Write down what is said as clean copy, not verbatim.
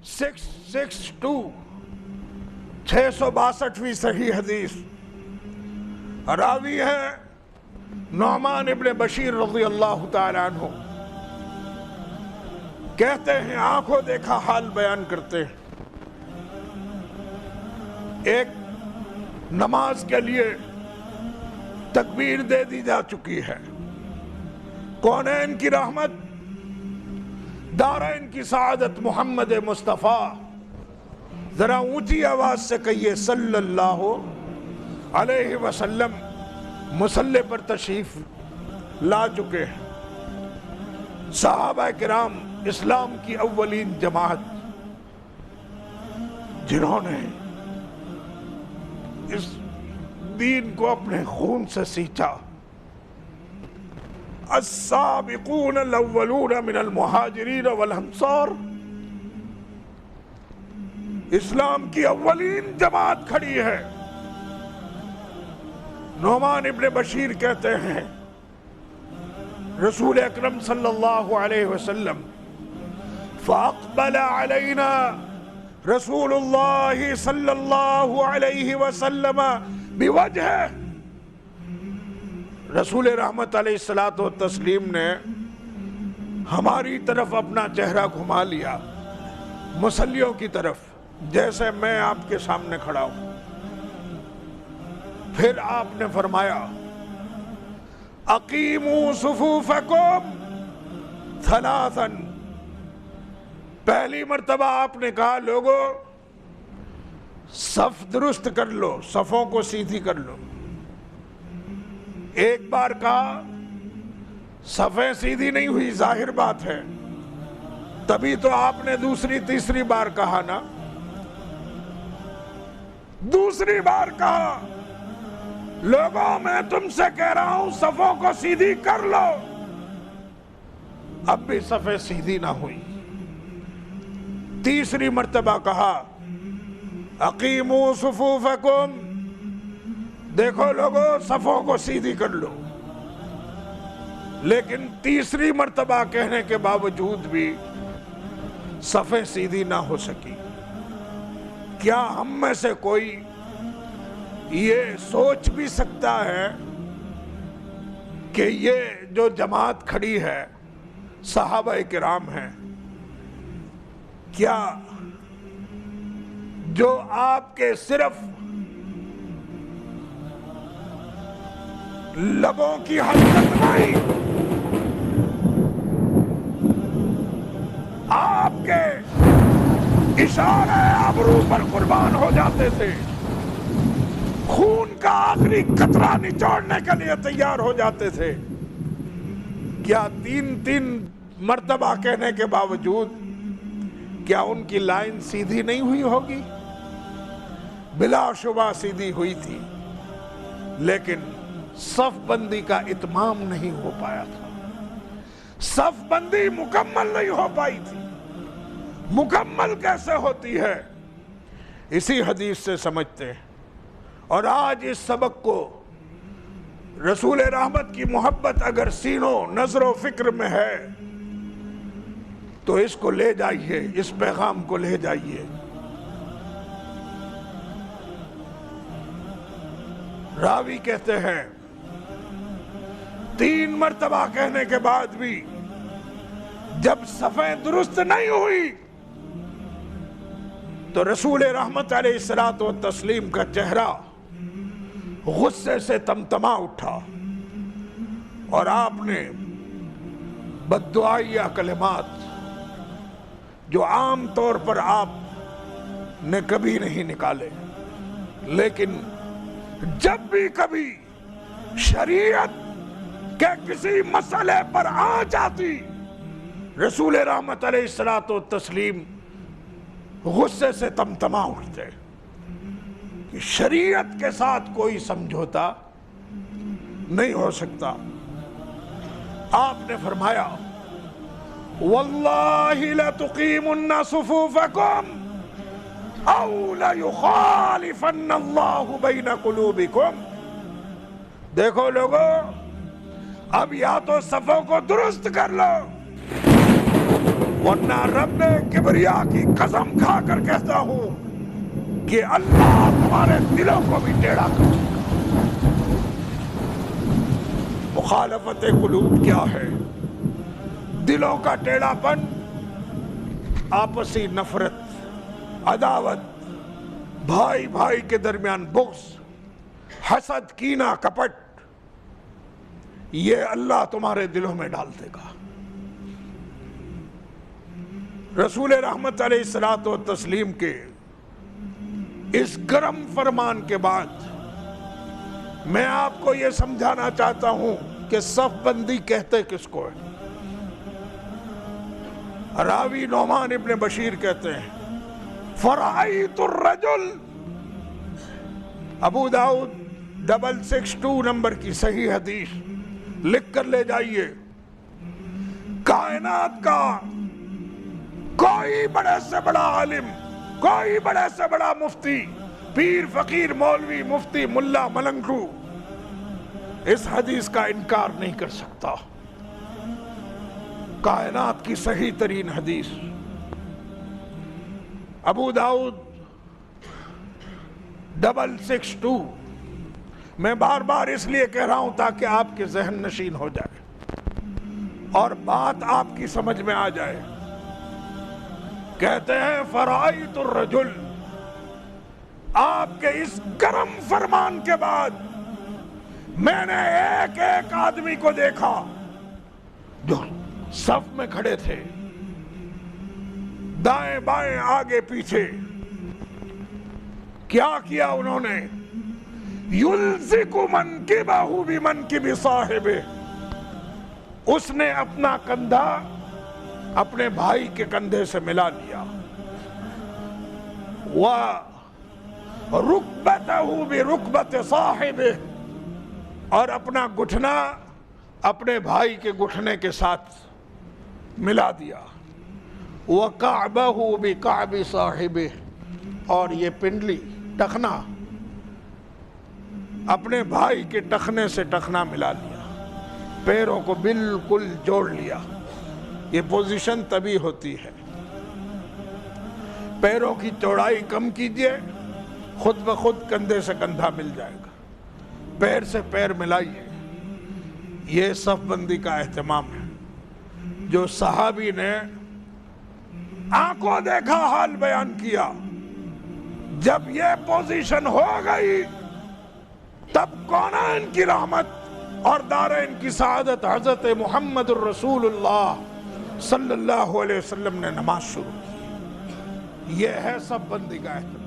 662 662 صحیح حدیث، راوی ہے نعمان ابن بشیر رضی اللہ تعالیٰ عنہ، کہتے ہیں آنکھوں دیکھا حال بیان کرتے ہیں، ایک نماز کے لیے تکبیر دے دی جا چکی ہے، کونین کی رحمت، دارین کی سعادت محمد مصطفیٰ، ذرا اونچی آواز سے کہیے صلی اللہ علیہ وسلم مصلی پر تشریف لا چکے ہیں۔ صحابہ کرام اسلام کی اولین جماعت، جنہوں نے اس دین کو اپنے خون سے سینچا، السابقون الاولون من المہاجرین والانصار، اسلام کی اولین جماعت کھڑی ہے۔ نعمان ابن بشیر کہتے ہیں رسول اکرم صلی اللہ علیہ وسلم فاقبل علینا رسول اللہ صلی اللہ علیہ وسلم بوجہ، رسول رحمت علیہ السلام نے ہماری طرف اپنا چہرہ گھما لیا، مصلیوں کی طرف، جیسے میں آپ کے سامنے کھڑا ہوں۔ پھر آپ نے فرمایا اقیموا صفوفکم ثلاثا، پہلی مرتبہ آپ نے کہا لوگو صف درست کر لو، صفوں کو سیدھی کر لو۔ ایک بار کہا صفیں سیدھی نہیں ہوئی، ظاہر بات ہے، تبھی تو آپ نے دوسری تیسری بار کہا نا، دوسری بار کہا لوگوں میں تم سے کہہ رہا ہوں صفوں کو سیدھی کر لو، اب بھی صفیں سیدھی نہ ہوئی۔ تیسری مرتبہ کہا اقیموا صفوفکم، دیکھو لوگو صفوں کو سیدھی کر لو، لیکن تیسری مرتبہ کہنے کے باوجود بھی صفیں سیدھی نہ ہو سکی۔ کیا ہم میں سے کوئی یہ سوچ بھی سکتا ہے کہ یہ جو جماعت کھڑی ہے صحابہ کرام ہیں، کیا جو آپ کے صرف لبوں کی حرکت نہیں، آپ کے اشارے ابرو پر قربان ہو جاتے تھے، خون کا آخری قطرہ نچوڑنے کے لیے تیار ہو جاتے تھے، کیا تین مرتبہ کہنے کے باوجود کیا ان کی لائن سیدھی نہیں ہوئی ہوگی؟ بلا شبہ سیدھی ہوئی تھی، لیکن صف بندی کا اتمام نہیں ہو پایا تھا، صف بندی مکمل نہیں ہو پائی تھی۔ مکمل کیسے ہوتی ہے اسی حدیث سے سمجھتے ہیں، اور آج اس سبق کو رسول رحمت کی محبت اگر سینوں نظر و فکر میں ہے تو اس کو لے جائیے، اس پیغام کو لے جائیے۔ راوی کہتے ہیں 3 مرتبہ کہنے کے بعد بھی جب صفیں درست نہیں ہوئی تو رسول رحمت علیہ السلام کا چہرہ غصے سے تمتما اٹھا، اور آپ نے بددعائیہ کلمات جو عام طور پر آپ نے کبھی نہیں نکالے، لیکن جب بھی کبھی شریعت کے کسی مسئلے پر آ جاتی رسول رحمت علیہ السلام غصے سے تمتما اٹھتے کہ شریعت کے ساتھ کوئی سمجھوتا نہیں ہو سکتا۔ آپ نے فرمایا واللہ لتقیمن صفوفکم او لیخالفن اللہ بین قلوبکم، دیکھو لوگو اب یا تو صفوں کو درست کر لو ورنہ رب کبریا کی قسم کھا کر کہتا ہوں کہ اللہ تمہارے دلوں کو بھی ٹیڑھا کر دے گا۔ مخالفت قلوب کیا ہے؟ دلوں کا ٹیڑھا پن، آپسی نفرت، عداوت، بھائی بھائی کے درمیان بغض، حسد، کینہ، کپٹ، یہ اللہ تمہارے دلوں میں ڈال دے گا۔ رسول رحمت علیہ الصلوۃ والتسلیم کے اس گرم فرمان کے بعد میں آپ کو یہ سمجھانا چاہتا ہوں کہ صف بندی کہتے کس کو ہے۔ راوی نعمان ابن بشیر کہتے ہیں فرأیت الرجل، ابو داؤد 662 نمبر کی صحیح حدیث، لکھ کر لے جائیے۔ کائنات کا کوئی بڑے سے بڑا عالم، کوئی بڑے سے بڑا مفتی، پیر، فقیر، مولوی، مفتی، ملا، ملنگو اس حدیث کا انکار نہیں کر سکتا۔ کائنات کی صحیح ترین حدیث، ابو داؤد 662۔ میں بار بار اس لیے کہہ رہا ہوں تاکہ آپ کے ذہن نشین ہو جائے اور بات آپ کی سمجھ میں آ جائے۔ کہتے ہیں فرأیت الرجل، آپ کے اس گرم فرمان کے بعد میں نے ایک ایک آدمی کو دیکھا جو صف میں کھڑے تھے، دائیں بائیں آگے پیچھے۔ کیا کیا انہوں نے؟ یلزق منکبہ بمنکب صاحبہ، اس نے اپنا کندھا اپنے بھائی کے کندھے سے ملا لیا۔ وَرُكْبَتَهُ بِرُكْبَتِ صَاحِبِهِ، اور اپنا گھٹنا اپنے بھائی کے گھٹنے کے ساتھ ملا دیا۔ وَكَعْبَهُ بِكَعْبِ صَاحِبِهِ، اور یہ پنڈلی، ٹخنا، اپنے بھائی کے ٹخنے سے ٹخنا ملا لیا، پیروں کو بالکل جوڑ لیا۔ یہ پوزیشن تبھی ہوتی ہے۔ پیروں کی چوڑائی کم کیجئے، خود بخود کندھے سے کندھا مل جائے گا۔ پیر سے پیر ملائیے۔ یہ صف بندی کا اہتمام ہے جو صحابی نے آنکھوں دیکھا حال بیان کیا۔ جب یہ پوزیشن ہو گئی تب کونین کی رحمت اور دارین کی سعادت حضرت محمد الرسول اللہ صلی اللہ علیہ وسلم نے نماز شروع کی۔ یہ ہے صف بندی کا اہتمام۔